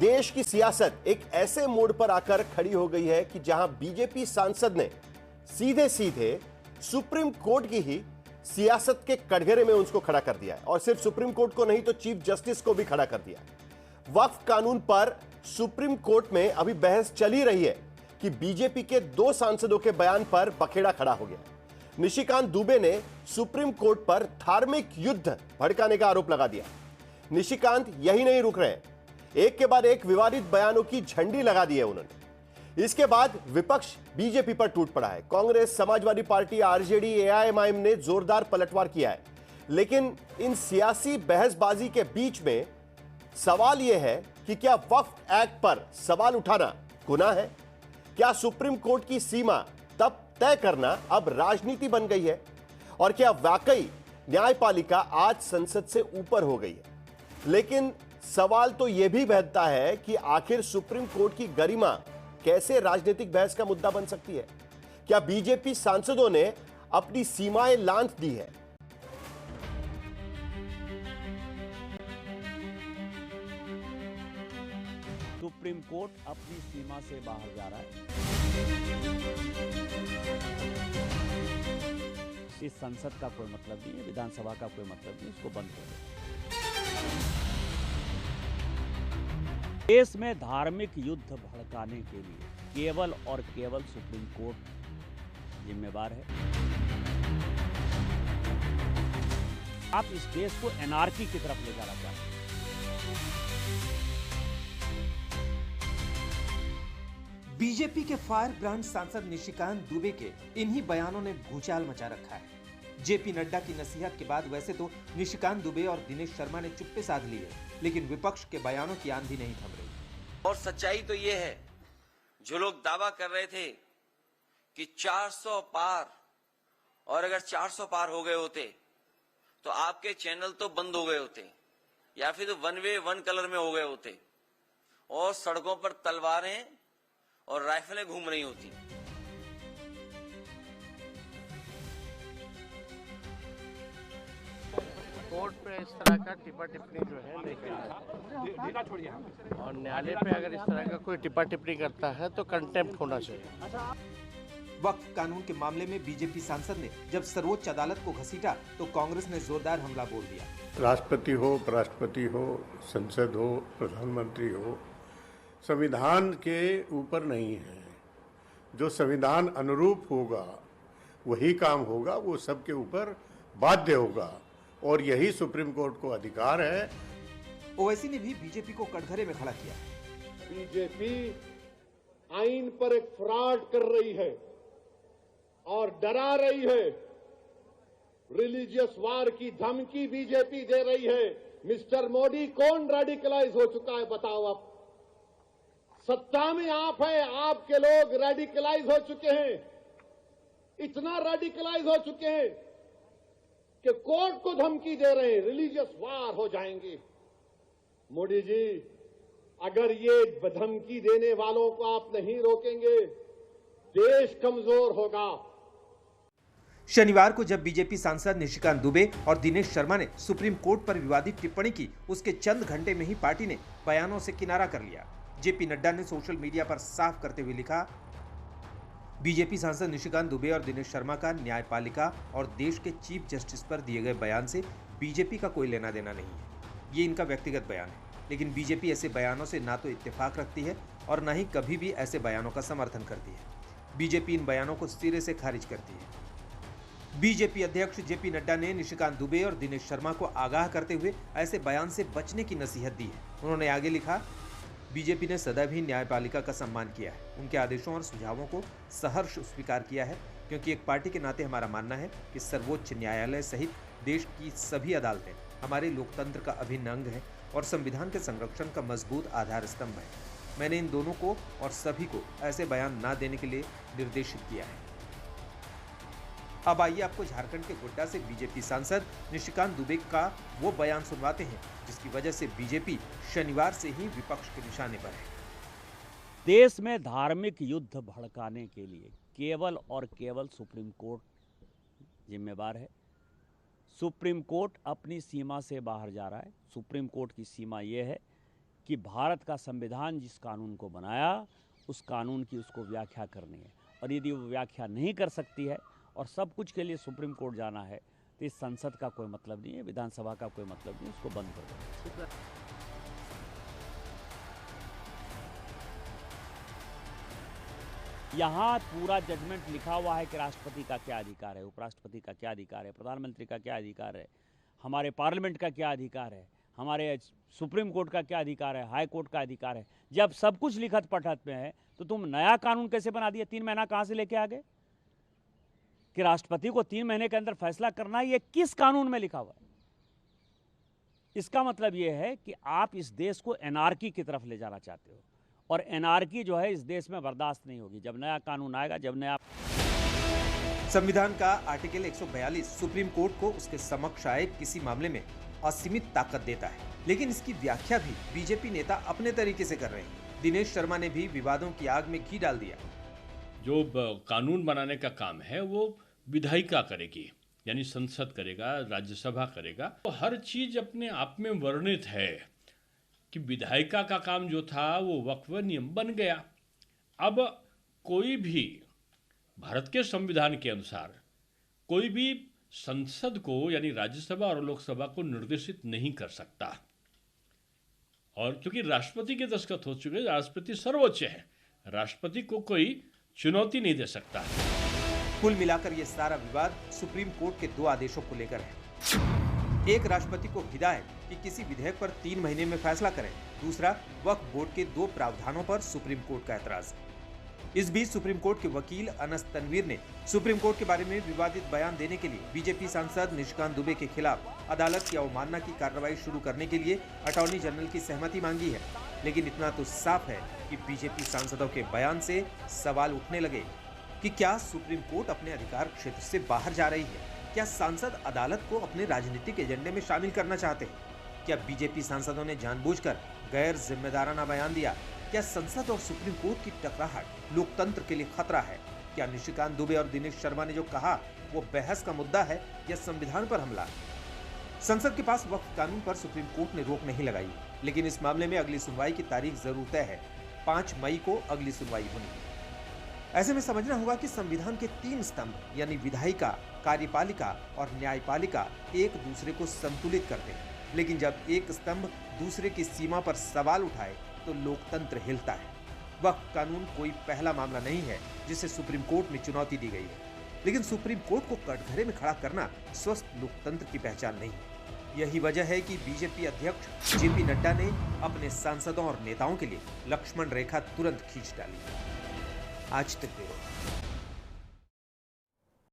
देश की सियासत एक ऐसे मोड़ पर आकर खड़ी हो गई है कि जहां बीजेपी सांसद ने सीधे सीधे सुप्रीम कोर्ट की ही सियासत के कटघरे में उसको खड़ा कर दिया है। और सिर्फ सुप्रीम कोर्ट को नहीं तो चीफ जस्टिस को भी खड़ा कर दिया है। वक्फ कानून पर सुप्रीम कोर्ट में अभी बहस चल ही रही है कि बीजेपी के 2 सांसदों के बयान पर बखेड़ा खड़ा हो गया। निशिकांत दुबे ने सुप्रीम कोर्ट पर धार्मिक युद्ध भड़काने का आरोप लगा दिया। निशिकांत यही नहीं रुक रहे, एक के बाद एक विवादित बयानों की झंडी लगा दी है उन्होंने। इसके बाद विपक्ष बीजेपी पर टूट पड़ा है। Congress, Samajwadi party, RJD, AIMIM ने जोरदार पलटवार किया है। लेकिन इन सियासी बहसबाजी के बीच में सवाल यह है कि क्या वक्फ एक्ट पर सवाल उठाना गुनाह है? क्या सुप्रीम कोर्ट की सीमा तब तय करना अब राजनीति बन गई है? और क्या वाकई न्यायपालिका आज संसद से ऊपर हो गई है? लेकिन सवाल तो यह भी बैठता है कि आखिर सुप्रीम कोर्ट की गरिमा कैसे राजनीतिक बहस का मुद्दा बन सकती है? क्या बीजेपी सांसदों ने अपनी सीमाएं लांघ दी है? सुप्रीम कोर्ट अपनी सीमा से बाहर जा रहा है। इस संसद का कोई मतलब नहीं है, विधानसभा का कोई मतलब नहीं, इसको बंद कर दो। देश में धार्मिक युद्ध भड़काने के लिए केवल और केवल सुप्रीम कोर्ट जिम्मेवार है। आप इस देश को एनार्की की तरफ ले जाना चाहते हैं। बीजेपी के फायर ब्रांड सांसद निशिकांत दुबे के इन्हीं बयानों ने भूचाल मचा रखा है। जेपी नड्डा की नसीहत के बाद वैसे तो निशिकांत दुबे और दिनेश शर्मा ने चुप्पी साध ली है, लेकिन विपक्ष के बयानों की आंधी नहीं थम रही। और सच्चाई तो ये है, जो लोग दावा कर रहे थे कि 400 पार, और अगर 400 पार हो गए होते तो आपके चैनल तो बंद हो गए होते, या फिर तो वन वे वन कलर में हो गए होते, और सड़कों पर तलवारें और राइफलें घूम रही होती। कोर्ट पे इस तरह का टिप्पा टिप्पणी जो है लेकिन और न्यायालय पे अगर इस तरह का कोई टिप्पा टिप्पणी करता है तो कंटेम्प्ट होना चाहिए। वक्फ कानून के मामले में बीजेपी सांसद ने जब सर्वोच्च अदालत को घसीटा तो कांग्रेस ने जोरदार हमला बोल दिया। राष्ट्रपति हो, उपराष्ट्रपति हो, संसद हो, प्रधानमंत्री हो, संविधान के ऊपर नहीं है। जो संविधान अनुरूप होगा वही काम होगा, वो सबके ऊपर बाध्य होगा, और यही सुप्रीम कोर्ट को अधिकार है। ओवैसी ने भी बीजेपी को कटघरे में खड़ा किया। बीजेपी आइन पर एक फ्रॉड कर रही है और डरा रही है। रिलीजियस वार की धमकी बीजेपी दे रही है। मिस्टर मोदी, कौन रेडिकलाइज हो चुका है बताओ आप? सत्ता में आप हैं, आपके लोग रेडिकलाइज हो चुके हैं। इतना रेडिकलाइज हो चुके हैं कि कोर्ट को धमकी दे रहे हैं, रिलीजियस वार हो जाएंगे। मोदी जी, अगर ये धमकी देने वालों को आप नहीं रोकेंगे, देश कमजोर होगा। शनिवार को जब बीजेपी सांसद निशिकांत दुबे और दिनेश शर्मा ने सुप्रीम कोर्ट पर विवादित टिप्पणी की, उसके चंद घंटे में ही पार्टी ने बयानों से किनारा कर लिया। जेपी नड्डा ने सोशल मीडिया पर साफ करते हुए लिखा, बीजेपी सांसद निशिकांत दुबे और दिनेश शर्मा का न्यायपालिका और देश के चीफ जस्टिस पर दिए गए बयान से बीजेपी का कोई लेना देना नहीं है। ये इनका व्यक्तिगत बयान है, लेकिन बीजेपी ऐसे बयानों से ना तो इत्तेफाक रखती है और ना ही कभी भी ऐसे बयानों का समर्थन करती है। बीजेपी इन बयानों को सिरे से खारिज करती है। बीजेपी अध्यक्ष जेपी नड्डा ने निशिकांत दुबे और दिनेश शर्मा को आगाह करते हुए ऐसे बयान से बचने की नसीहत दी है। उन्होंने आगे लिखा, बीजेपी ने सदैव ही न्यायपालिका का सम्मान किया है, उनके आदेशों और सुझावों को सहर्ष स्वीकार किया है, क्योंकि एक पार्टी के नाते हमारा मानना है कि सर्वोच्च न्यायालय सहित देश की सभी अदालतें हमारे लोकतंत्र का अभिन्न अंग है और संविधान के संरक्षण का मजबूत आधार स्तंभ है। मैंने इन दोनों को और सभी को ऐसे बयान न देने के लिए निर्देशित किया है। अब आइए आपको झारखंड के गोड्डा से बीजेपी सांसद निशिकांत दुबे का वो बयान सुनवाते हैं जिसकी वजह से बीजेपी शनिवार से ही विपक्ष के निशाने पर है। देश में धार्मिक युद्ध भड़काने के लिए केवल और केवल सुप्रीम कोर्ट जिम्मेवार है। सुप्रीम कोर्ट अपनी सीमा से बाहर जा रहा है। सुप्रीम कोर्ट की सीमा ये है कि भारत का संविधान जिस कानून को बनाया उस कानून की उसको व्याख्या करनी है, और यदि वो व्याख्या नहीं कर सकती है और सब कुछ के लिए सुप्रीम कोर्ट जाना है तो इस संसद का कोई मतलब नहीं है, विधानसभा का कोई मतलब नहीं, उसको बंद कर दो। यहाँ पूरा जजमेंट लिखा हुआ है कि राष्ट्रपति का क्या अधिकार है, उपराष्ट्रपति का क्या अधिकार है, प्रधानमंत्री का क्या अधिकार है, हमारे पार्लियामेंट का क्या अधिकार है, हमारे सुप्रीम कोर्ट का क्या अधिकार है, हाई कोर्ट का अधिकार है। जब सब कुछ लिखत पढ़त में है तो तुम नया कानून कैसे बना दिया? 3 महीना कहाँ से लेके आ गए कि राष्ट्रपति को 3 महीने के अंदर फैसला करना है? ये किस कानून में लिखा हुआ है? इसका मतलब ये है कि आप इस देश को एनार्की की तरफ ले जाना चाहते हो, और एनार्की जो है इस देश में बर्दाश्त नहीं होगी। जब नया कानून आएगा, जब नया संविधान का आर्टिकल 142 सुप्रीम कोर्ट को उसके समक्ष आए किसी मामले में असीमित ताकत देता है, लेकिन इसकी व्याख्या भी बीजेपी नेता अपने तरीके से कर रहे हैं। दिनेश शर्मा ने भी विवादों की आग में घी डाल दिया। जो कानून बनाने का काम है वो विधायिका करेगी, यानी संसद करेगा, राज्यसभा करेगा। तो हर चीज अपने आप में वर्णित है कि विधायिका का काम जो था वो वक्फ नियम बन गया। अब कोई भी भारत के संविधान के अनुसार कोई भी संसद को यानी राज्यसभा और लोकसभा को निर्देशित नहीं कर सकता, और क्योंकि राष्ट्रपति के दस्तखत हो चुके, राष्ट्रपति सर्वोच्च है, राष्ट्रपति को कोई चुनौती नहीं दे सकता। कुल मिलाकर ये सारा विवाद सुप्रीम कोर्ट के 2 आदेशों को लेकर है। एक, राष्ट्रपति को हिदायत कि किसी विधेयक पर 3 महीने में फैसला करें। दूसरा, वक्फ बोर्ड के 2 प्रावधानों पर सुप्रीम कोर्ट का ऐतराज। इस बीच सुप्रीम कोर्ट के वकील अनस तनवीर ने सुप्रीम कोर्ट के बारे में विवादित बयान देने के लिए बीजेपी सांसद निशिकांत दुबे के खिलाफ अदालत की अवमानना की कार्रवाई शुरू करने के लिए अटॉर्नी जनरल की सहमति मांगी है। लेकिन इतना तो साफ है कि बीजेपी सांसदों के बयान से सवाल उठने लगे कि क्या सुप्रीम कोर्ट अपने अधिकार क्षेत्र से बाहर जा रही है? क्या सांसद अदालत को अपने राजनीतिक एजेंडे में शामिल करना चाहते हैं? क्या बीजेपी सांसदों ने जानबूझकर गैर जिम्मेदाराना बयान दिया? क्या संसद और सुप्रीम कोर्ट की टकराहट लोकतंत्र के लिए खतरा है? क्या निशिकांत दुबे और दिनेश शर्मा ने जो कहा वो बहस का मुद्दा है या संविधान पर हमला? संसद के पास वक्फ कानून पर सुप्रीम कोर्ट ने रोक नहीं लगाई, लेकिन इस मामले में अगली सुनवाई की तारीख जरूर तय है। 5 मई को अगली सुनवाई होनी है। ऐसे में समझना होगा कि संविधान के 3 स्तंभ यानी विधायिका, कार्यपालिका और न्यायपालिका एक दूसरे को संतुलित करते हैं, लेकिन जब एक स्तंभ दूसरे की सीमा पर सवाल उठाए तो लोकतंत्र हिलता है। वक्फ कानून कोई पहला मामला नहीं है जिसे सुप्रीम कोर्ट में चुनौती दी गई है, लेकिन सुप्रीम कोर्ट को कटघरे में खड़ा करना स्वस्थ लोकतंत्र की पहचान नहीं है। यही वजह है कि बीजेपी अध्यक्ष जेपी नड्डा ने अपने सांसदों और नेताओं के लिए लक्ष्मण रेखा तुरंत खींच डाली। आज तक ब्यूरो।